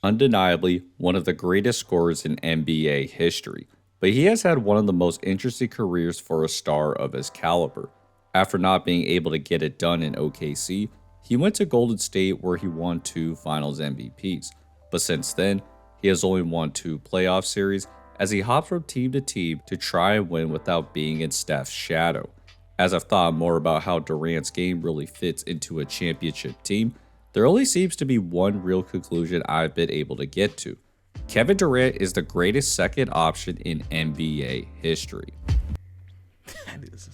undeniably one of the greatest scorers in NBA history, but he has had one of the most interesting careers for a star of his caliber. After not being able to get it done in OKC, he went to Golden State where he won 2 Finals MVPs, but since then, he has only won 2 playoff series as he hops from team to team to try and win without being in Steph's shadow. As I've thought more about how Durant's game really fits into a championship team, there only seems to be one real conclusion I've been able to get to. Kevin Durant is the greatest second option in NBA history. That is.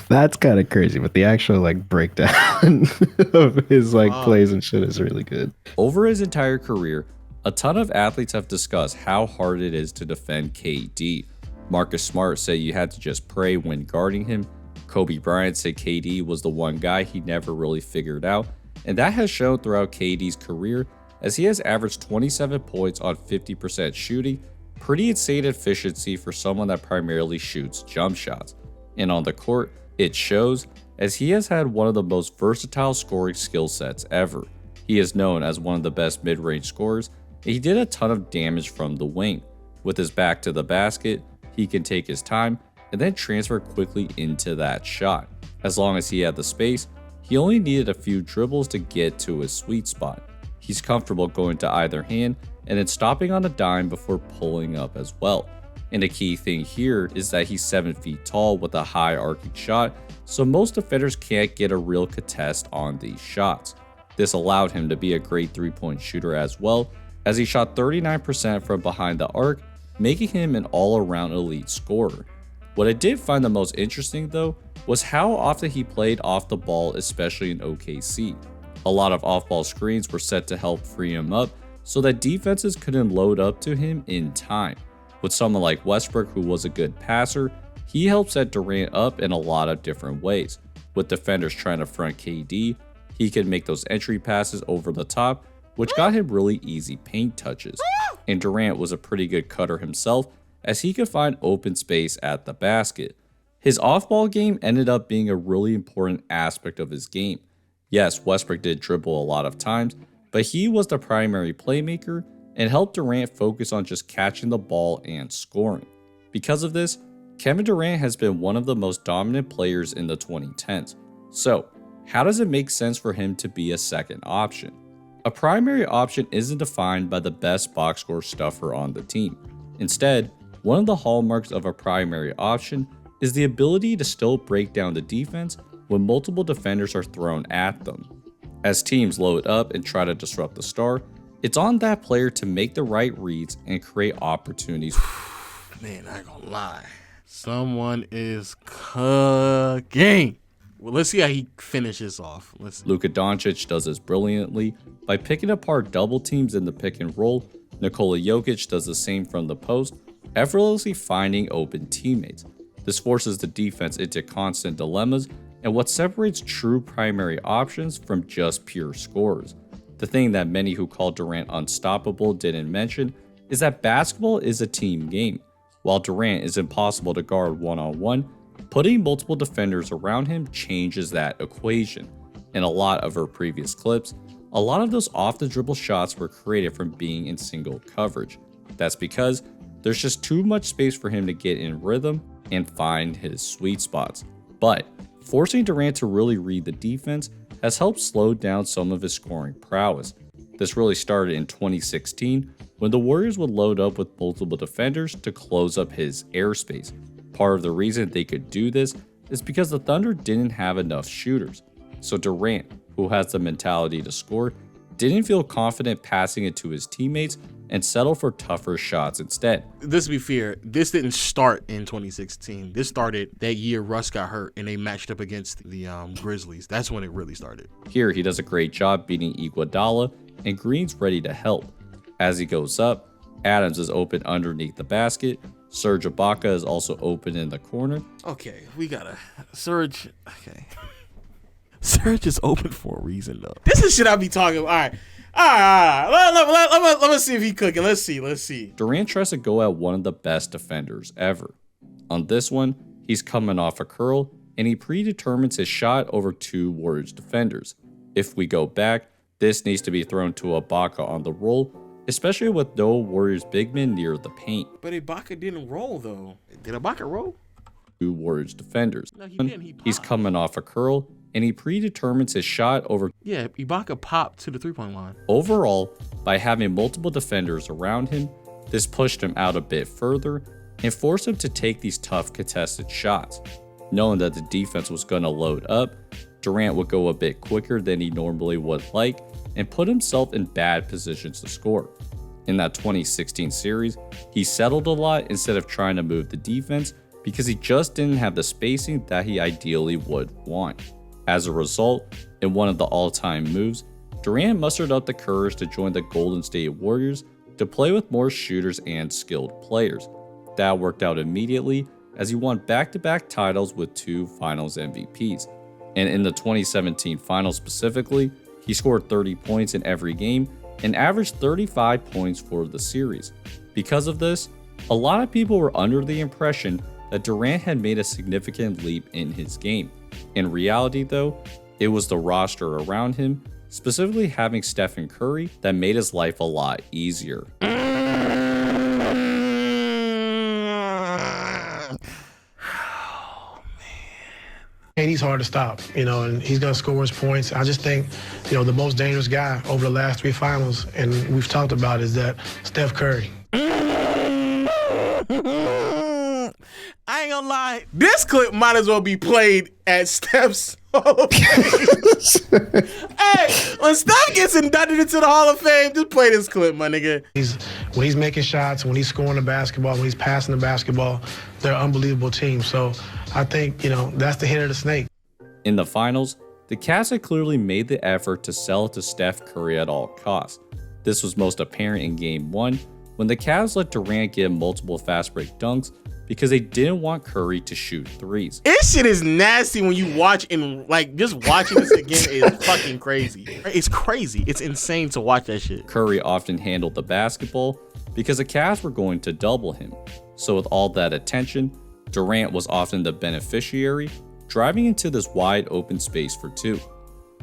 That's kind of crazy, but the actual breakdown of his plays and shit is really good. Over his entire career, a ton of athletes have discussed how hard it is to defend KD. Marcus Smart said you had to just pray when guarding him. Kobe Bryant said KD was the one guy he never really figured out, and that has shown throughout KD's career as he has averaged 27 points on 50% shooting, pretty insane efficiency for someone that primarily shoots jump shots. And on the court, it shows as he has had one of the most versatile scoring skill sets ever. He is known as one of the best mid-range scorers, and he did a ton of damage from the wing. With his back to the basket, he can take his time and then transfer quickly into that shot. As long as he had the space, he only needed a few dribbles to get to his sweet spot. He's comfortable going to either hand and then stopping on a dime before pulling up as well. And the key thing here is that he's 7 feet tall with a high arcing shot, so most defenders can't get a real contest on these shots. This allowed him to be a great 3-point shooter as well, as he shot 39% from behind the arc, making him an all-around elite scorer. What I did find the most interesting though was how often he played off the ball, especially in OKC. A lot of off-ball screens were set to help free him up so that defenses couldn't load up to him in time. With someone like Westbrook, who was a good passer, he helped set Durant up in a lot of different ways. With defenders trying to front KD, he could make those entry passes over the top, which got him really easy paint touches. And Durant was a pretty good cutter himself, as he could find open space at the basket. His off-ball game ended up being a really important aspect of his game. Yes, Westbrook did dribble a lot of times, but he was the primary playmaker and helped Durant focus on just catching the ball and scoring. Because of this, Kevin Durant has been one of the most dominant players in the 2010s. So, how does it make sense for him to be a second option? A primary option isn't defined by the best box score stuffer on the team. Instead, one of the hallmarks of a primary option is the ability to still break down the defense when multiple defenders are thrown at them. As teams load up and try to disrupt the star, it's on that player to make the right reads and create opportunities. Man, I ain't gonna lie. Someone is cooking. Well, let's see how he finishes off. Luka Doncic does this brilliantly by picking apart double teams in the pick and roll. Nikola Jokic does the same from the post, effortlessly finding open teammates. This forces the defense into constant dilemmas and what separates true primary options from just pure scorers. The thing that many who call Durant unstoppable didn't mention is that basketball is a team game. While Durant is impossible to guard one-on-one, putting multiple defenders around him changes that equation. In a lot of her previous clips, a lot of those off-the-dribble shots were created from being in single coverage. That's because there's just too much space for him to get in rhythm and find his sweet spots. But forcing Durant to really read the defense has helped slow down some of his scoring prowess. This really started in 2016 when the Warriors would load up with multiple defenders to close up his airspace. Part of the reason they could do this is because the Thunder didn't have enough shooters. So Durant, who has the mentality to score, didn't feel confident passing it to his teammates and settled for tougher shots instead. Let's be fair, this didn't start in 2016. This started that year Russ got hurt and they matched up against the Grizzlies. That's when it really started. Here he does a great job beating Iguodala, and Green's ready to help. As he goes up, Adams is open underneath the basket. Serge Ibaka is also open in the corner. Okay, we gotta Serge. Okay, Serge is open for a reason though. This is shit I be talking about. All right. Let me see if he cooking. Let's see. Durant tries to go at one of the best defenders ever. On this one, he's coming off a curl, and he predetermines his shot over two Warriors defenders. If we go back, This needs to be thrown to Ibaka on the roll, especially with no Warriors big men near the paint. But Ibaka didn't roll though. Did Ibaka roll? Two Warriors defenders. No, he didn't. He's coming off a curl, and he predetermines his shot over. Yeah, Ibaka popped to the 3-point line. Overall, by having multiple defenders around him, this pushed him out a bit further and forced him to take these tough contested shots. Knowing that the defense was going to load up, Durant would go a bit quicker than he normally would like and put himself in bad positions to score. In that 2016 series, he settled a lot instead of trying to move the defense because he just didn't have the spacing that he ideally would want. As a result, in one of the all-time moves, Durant mustered up the courage to join the Golden State Warriors to play with more shooters and skilled players. That worked out immediately as he won back-to-back titles with 2 Finals MVPs. And in the 2017 Finals specifically, he scored 30 points in every game and averaged 35 points for the series. Because of this, a lot of people were under the impression that Durant had made a significant leap in his game. In reality though, it was the roster around him, specifically having Steph Curry, that made his life a lot easier. And he's hard to stop, and he's going to score his points. I just think, the most dangerous guy over the last 3 finals, and we've talked about, is that Steph Curry. I ain't gonna lie. This clip might as well be played at Steph's Hall of Fame. Hey, when Steph gets inducted into the Hall of Fame, just play this clip, my nigga. When he's making shots, when he's scoring the basketball, when he's passing the basketball, they're an unbelievable team. So I think, that's the hit of the snake. In the finals, the Cavs had clearly made the effort to sell to Steph Curry at all costs. This was most apparent in Game 1, when the Cavs let Durant get multiple fast break dunks because they didn't want Curry to shoot threes. This shit is nasty when you watch, and just watching this again is fucking crazy. It's crazy. It's insane to watch that shit. Curry often handled the basketball because the Cavs were going to double him. So with all that attention, Durant was often the beneficiary, driving into this wide open space for 2.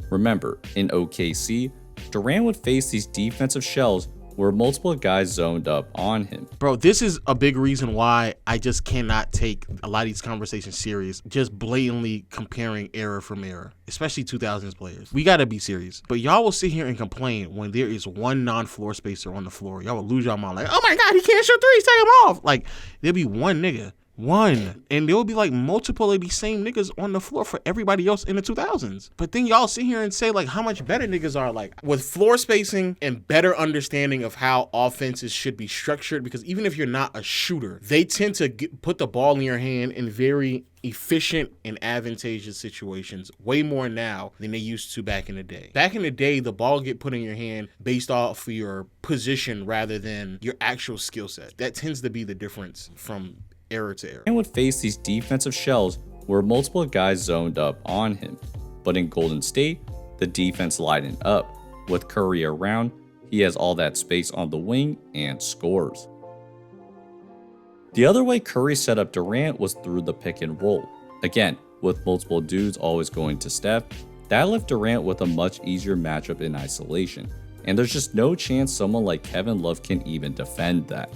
Remember, in OKC, Durant would face these defensive shells where multiple guys zoned up on him. Bro, this is a big reason why I just cannot take a lot of these conversations serious, just blatantly comparing era from era, especially 2000s players. We gotta be serious. But y'all will sit here and complain when there is one non-floor spacer on the floor. Y'all will lose y'all mind like, oh my God, he can't shoot threes, take him off. Like, there'll be one nigga. One. And there will be like multiple of these same niggas on the floor for everybody else in the 2000s. But then y'all sit here and say like how much better niggas are, like with floor spacing and better understanding of how offenses should be structured. Because even if you're not a shooter, they tend to put the ball in your hand in very efficient and advantageous situations way more now than they used to back in the day. Back in the day, the ball get put in your hand based off of your position rather than your actual skill set. That tends to be the difference from era to era. And would face these defensive shells where multiple guys zoned up on him. But in Golden State, the defense lightened up. With Curry around, he has all that space on the wing and scores. The other way Curry set up Durant was through the pick and roll. Again, with multiple dudes always going to Steph, that left Durant with a much easier matchup in isolation. And there's just no chance someone like Kevin Love can even defend that.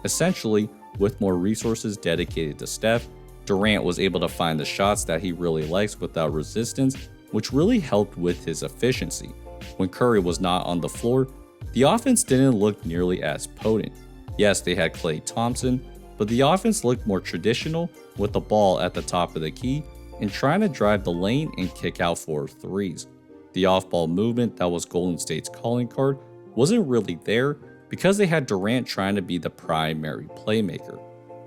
Essentially, with more resources dedicated to Steph, Durant was able to find the shots that he really likes without resistance, which really helped with his efficiency. When Curry was not on the floor, the offense didn't look nearly as potent. Yes, they had Klay Thompson, but the offense looked more traditional with the ball at the top of the key and trying to drive the lane and kick out for threes. The off-ball movement that was Golden State's calling card wasn't really there because they had Durant trying to be the primary playmaker.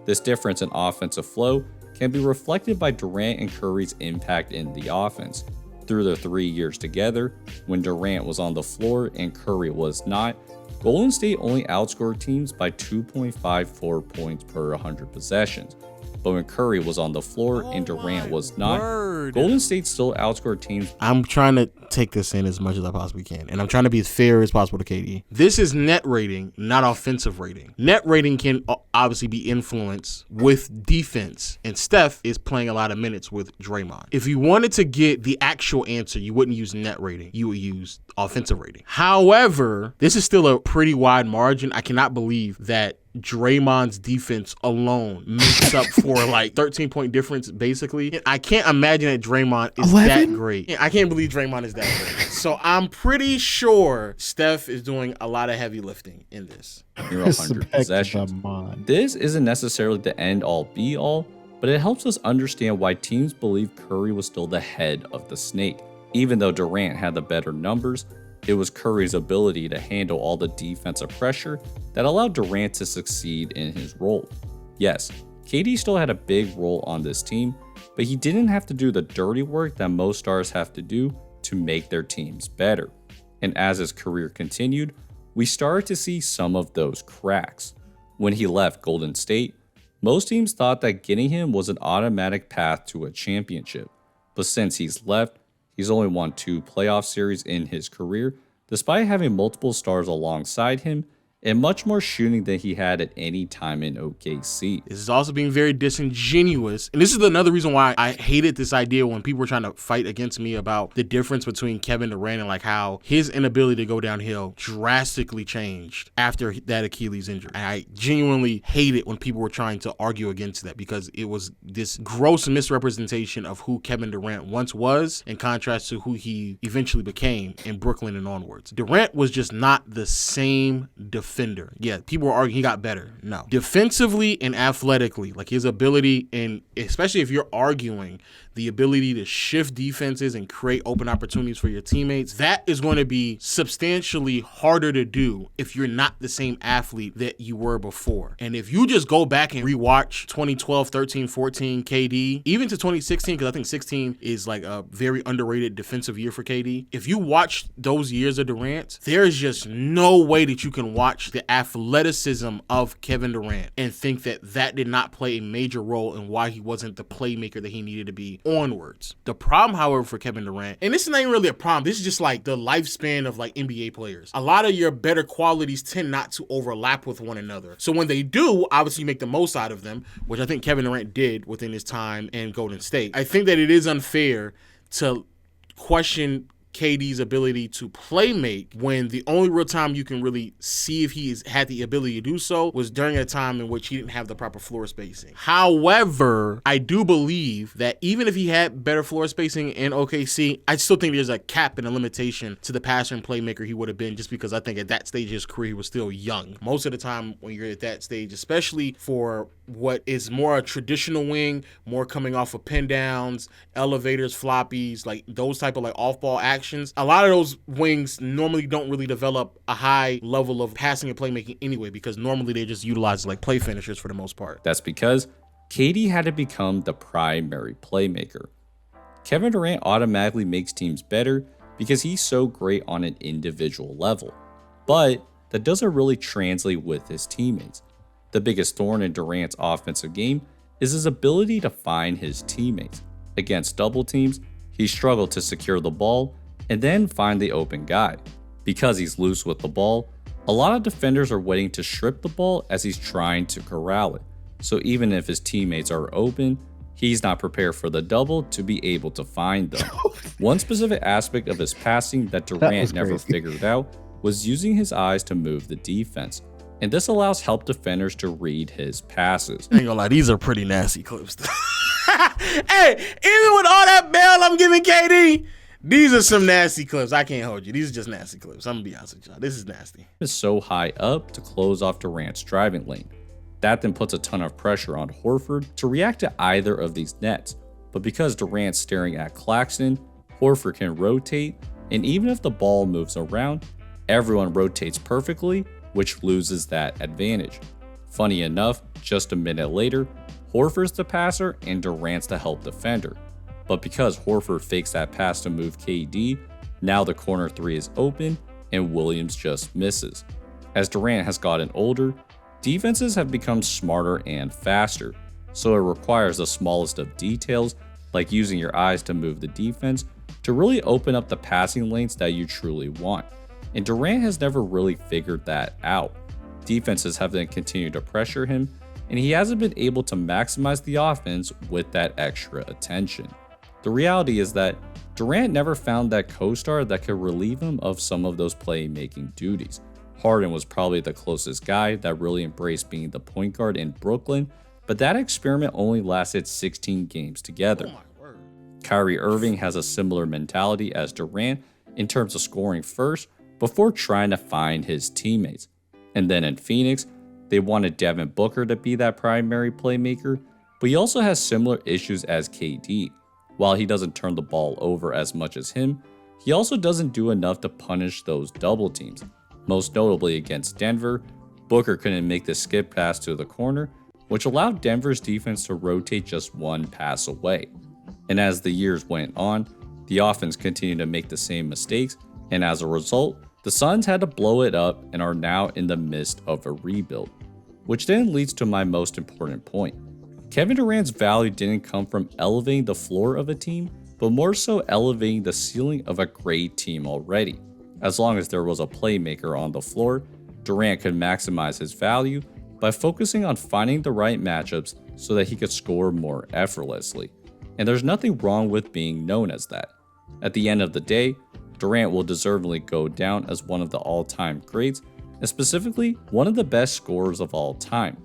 This difference in offensive flow can be reflected by Durant and Curry's impact in the offense. Through their 3 years together, when Durant was on the floor and Curry was not, Golden State only outscored teams by 2.54 points per 100 possessions. but when Curry was on the floor and Durant was not, Golden State still outscored teams. I'm trying to take this in as much as I possibly can, and I'm trying to be as fair as possible to KD. This is net rating, not offensive rating. Net rating can obviously be influenced with defense, and Steph is playing a lot of minutes with Draymond. If you wanted to get the actual answer, you wouldn't use net rating. You would use offensive rating. However, this is still a pretty wide margin. I cannot believe that Draymond's defense alone makes up for like 13-point difference, basically. I can't imagine that Draymond is 11? that great. I can't believe Draymond is that great. So I'm pretty sure Steph is doing a lot of heavy lifting in this. Near 100 possessions. This isn't necessarily the end-all be-all, but it helps us understand why teams believe Curry was still the head of the snake. Even though Durant had the better numbers, it was Curry's ability to handle all the defensive pressure that allowed Durant to succeed in his role. Yes, KD still had a big role on this team, but he didn't have to do the dirty work that most stars have to do to make their teams better. And as his career continued, we started to see some of those cracks. When he left Golden State, most teams thought that getting him was an automatic path to a championship. But since he's left, he's only won 2 playoff series in his career, despite having multiple stars alongside him and much more shooting than he had at any time in OKC. This is also being very disingenuous. And this is another reason why I hated this idea when people were trying to fight against me about the difference between Kevin Durant and like how his inability to go downhill drastically changed after that Achilles injury. And I genuinely hate it when people were trying to argue against that because it was this gross misrepresentation of who Kevin Durant once was in contrast to who he eventually became in Brooklyn and onwards. Durant was just not the same defender. Yeah, people were arguing he got better. No. Defensively and athletically, like his ability, and especially if you're arguing the ability to shift defenses and create open opportunities for your teammates, that is going to be substantially harder to do if you're not the same athlete that you were before. And if you just go back and rewatch 2012, 13, 14 KD, even to 2016, because I think 16 is like a very underrated defensive year for KD. If you watch those years of Durant, there's just no way that you can watch the athleticism of Kevin Durant and think that that did not play a major role in why he wasn't the playmaker that he needed to be onwards. The problem, however, for Kevin Durant, and this is not even really a problem, this is just like the lifespan of like NBA players. A lot of your better qualities tend not to overlap with one another. So when they do, obviously you make the most out of them, which I think Kevin Durant did within his time in Golden State. I think that it is unfair to question KD's ability to play make when the only real time you can really see if he had the ability to do so was during a time in which he didn't have the proper floor spacing. However, I do believe that even if he had better floor spacing in OKC, I still think there's a cap and a limitation to the passer and playmaker he would have been, just because I think at that stage of his career he was still young. Most of the time when you're at that stage, especially for what is more a traditional wing, more coming off of pin downs, elevators, floppies, like those type of like off-ball actions, a lot of those wings normally don't really develop a high level of passing and playmaking anyway, because normally they just utilize like play finishers for the most part. That's because KD had to become the primary playmaker. Kevin Durant automatically makes teams better because he's so great on an individual level, but that doesn't really translate with his teammates. The biggest thorn in Durant's offensive game is his ability to find his teammates. Against double teams, he struggled to secure the ball and then find the open guy. Because he's loose with the ball, a lot of defenders are waiting to strip the ball as he's trying to corral it. So even if his teammates are open, he's not prepared for the double to be able to find them. One specific aspect of his passing that Durant never figured out was using his eyes to move the defense. And this allows help defenders to read his passes. I ain't gonna lie, these are pretty nasty clips. Hey, even with all that bail I'm giving KD, these are some nasty clips. I can't hold you. These are just nasty clips. I'm gonna be honest with y'all. This is nasty. Is so high up to close off Durant's driving lane. That then puts a ton of pressure on Horford to react to either of these nets. But because Durant's staring at Claxton, Horford can rotate, and even if the ball moves around, everyone rotates perfectly, which loses that advantage. Funny enough, just a minute later, Horford's the passer and Durant's the help defender. But because Horford fakes that pass to move KD, now the corner 3 is open and Williams just misses. As Durant has gotten older, defenses have become smarter and faster. so it requires the smallest of details, like using your eyes to move the defense, to really open up the passing lanes that you truly want. And Durant has never really figured that out. Defenses have then continued to pressure him, and he hasn't been able to maximize the offense with that extra attention. The reality is that Durant never found that co-star that could relieve him of some of those playmaking duties. Harden was probably the closest guy that really embraced being the point guard in Brooklyn, but that experiment only lasted 16 games together. Kyrie Irving has a similar mentality as Durant in terms of scoring first before trying to find his teammates. And then in Phoenix, they wanted Devin Booker to be that primary playmaker, but he also has similar issues as KD. While he doesn't turn the ball over as much as him, he also doesn't do enough to punish those double teams. Most notably against Denver, Booker couldn't make the skip pass to the corner, which allowed Denver's defense to rotate just one pass away. And as the years went on, the offense continued to make the same mistakes, and as a result, the Suns had to blow it up and are now in the midst of a rebuild. Which then leads to my most important point. Kevin Durant's value didn't come from elevating the floor of a team, but more so elevating the ceiling of a great team already. As long as there was a playmaker on the floor, Durant could maximize his value by focusing on finding the right matchups so that he could score more effortlessly. And there's nothing wrong with being known as that. At the end of the day, Durant will deservedly go down as one of the all-time greats, and specifically one of the best scorers of all time.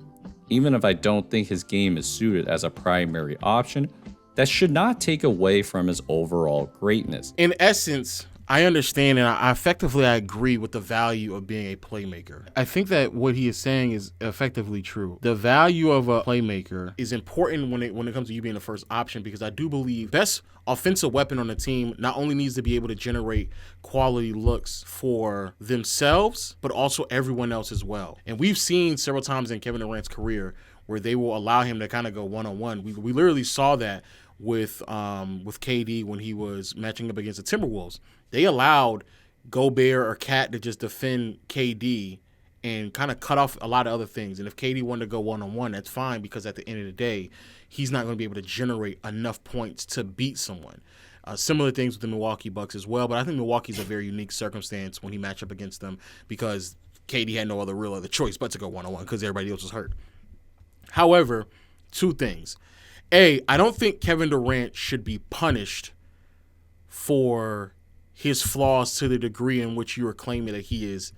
Even if I don't think his game is suited as a primary option, that should not take away from his overall greatness. In essence, I understand and I agree with the value of being a playmaker. I think that what he is saying is effectively true. The value of a playmaker is important when it comes to you being the first option, because I do believe best offensive weapon on the team not only needs to be able to generate quality looks for themselves, but also everyone else as well. And we've seen several times in Kevin Durant's career where they will allow him to kind of go one-on-one. We literally saw that with KD when he was matching up against the Timberwolves. They allowed Gobert or Cat to just defend KD and kind of cut off a lot of other things. And if KD wanted to go one-on-one, that's fine, because at the end of the day, he's not going to be able to generate enough points to beat someone. Similar things with the Milwaukee Bucks as well, but I think Milwaukee's a very unique circumstance when he matched up against them, because KD had no other choice but to go one-on-one because everybody else was hurt. However, two things. A, I don't think Kevin Durant should be punished for his flaws to the degree in which you are claiming that he is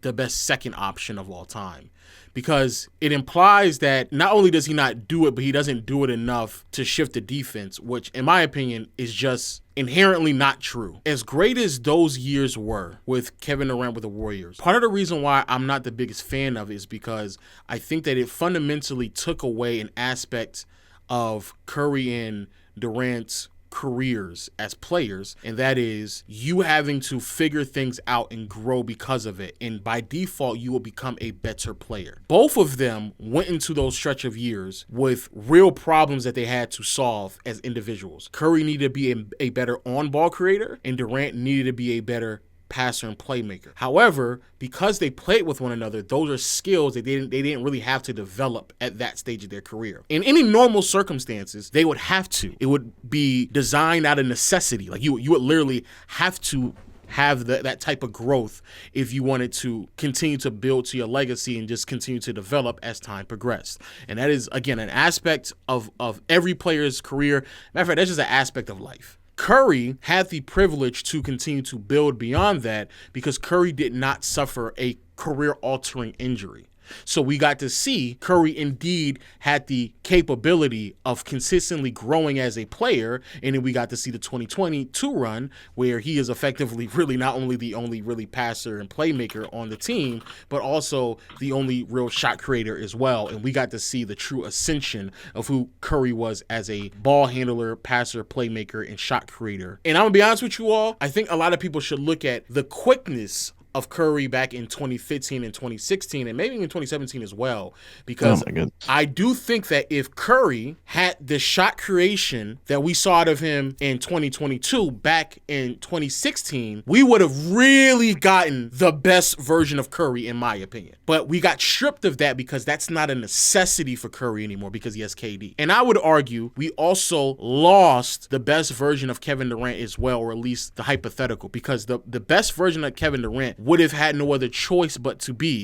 the best second option of all time. Because it implies that not only does he not do it, but he doesn't do it enough to shift the defense, which in my opinion is just inherently not true. As great as those years were with Kevin Durant with the Warriors, part of the reason why I'm not the biggest fan of it is because I think that it fundamentally took away an aspect of Curry and Durant's careers as players, and that is you having to figure things out and grow because of it, and by default you will become a better player. Both of them went into those stretch of years with real problems that they had to solve as individuals. Curry needed to be a better on-ball creator, and Durant needed to be a better passer and playmaker. However, because they played with one another, those are skills that they didn't really have to develop at that stage of their career. In any normal circumstances, they would have to. It would be designed out of necessity. Like you would literally have to have that type of growth if you wanted to continue to build to your legacy and just continue to develop as time progressed. And that is, again, an aspect of every player's career. Matter of fact, that's just an aspect of life. Curry had the privilege to continue to build beyond that because Curry did not suffer a career-altering injury. So we got to see Curry indeed had the capability of consistently growing as a player, and then we got to see the 2022 run where he is effectively really not only the only really passer and playmaker on the team, but also the only real shot creator as well. And we got to see the true ascension of who Curry was as a ball handler, passer, playmaker, and shot creator. And I'm gonna be honest with you all, I think a lot of people should look at the quickness of Curry back in 2015 and 2016, and maybe even 2017 as well, because I do think that if Curry had the shot creation that we saw out of him in 2022 back in 2016, we would have really gotten the best version of Curry, in my opinion. But we got stripped of that because that's not a necessity for Curry anymore because he has KD. And I would argue we also lost the best version of Kevin Durant as well, or at least the hypothetical, because the best version of Kevin Durant would have had no other choice but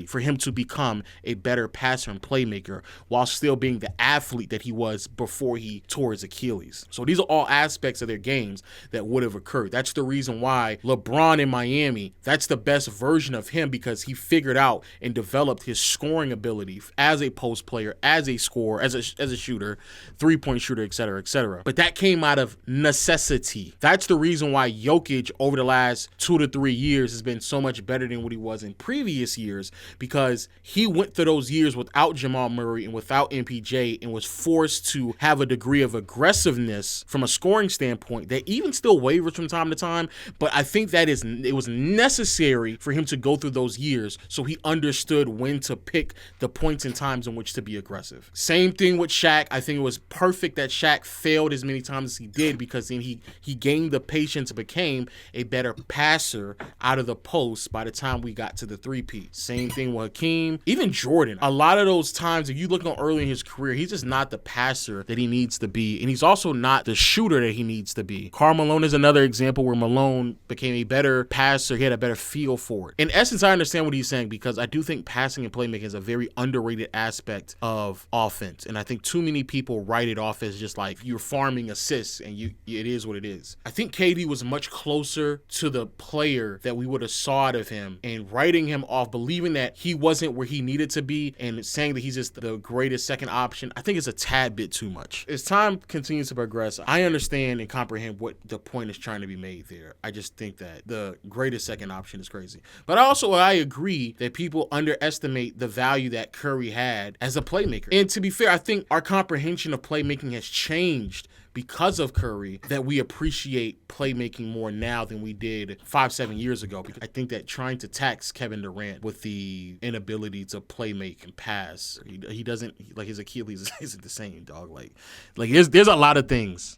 for him to become a better passer and playmaker while still being the athlete that he was before he tore his Achilles. So these are all aspects of their games that would have occurred. That's the reason why LeBron in Miami, that's the best version of him, because he figured out and developed his scoring ability as a post player, as a scorer, as a shooter, three-point shooter, et cetera, et cetera. But that came out of necessity. That's the reason why Jokic over the last 2 to 3 years has been so much better than what he was in previous years, because he went through those years without Jamal Murray and without MPJ and was forced to have a degree of aggressiveness from a scoring standpoint that even still wavers from time to time. But I think that it was necessary for him to go through those years so he understood when to pick the points and times in which to be aggressive. Same thing with Shaq. I think it was perfect that Shaq failed as many times as he did, because then he gained the patience and became a better passer out of the post by the time we got to the three-peat. Same thing with Hakeem. Even Jordan. A lot of those times, if you look on early in his career, he's just not the passer that he needs to be. And he's also not the shooter that he needs to be. Karl Malone is another example where Malone became a better passer. He had a better feel for it. In essence, I understand what he's saying, because I do think passing and playmaking is a very underrated aspect of offense. And I think too many people write it off as just like you're farming assists, and it is what it is. I think KD was much closer to the player that we would have saw out of him, and writing him off, believing that he wasn't where he needed to be, and saying that he's just the greatest second option, I think it's a tad bit too much. As time continues to progress, I understand and comprehend what the point is trying to be made there. I just think that the greatest second option is crazy. But I agree that people underestimate the value that Curry had as a playmaker. And to be fair, I think our comprehension of playmaking has changed because of Curry, that we appreciate playmaking more now than we did 5-7 years ago. Because I think that trying to tax Kevin Durant with the inability to playmake and pass, he doesn't, like, his Achilles isn't the same, dog. Like there's a lot of things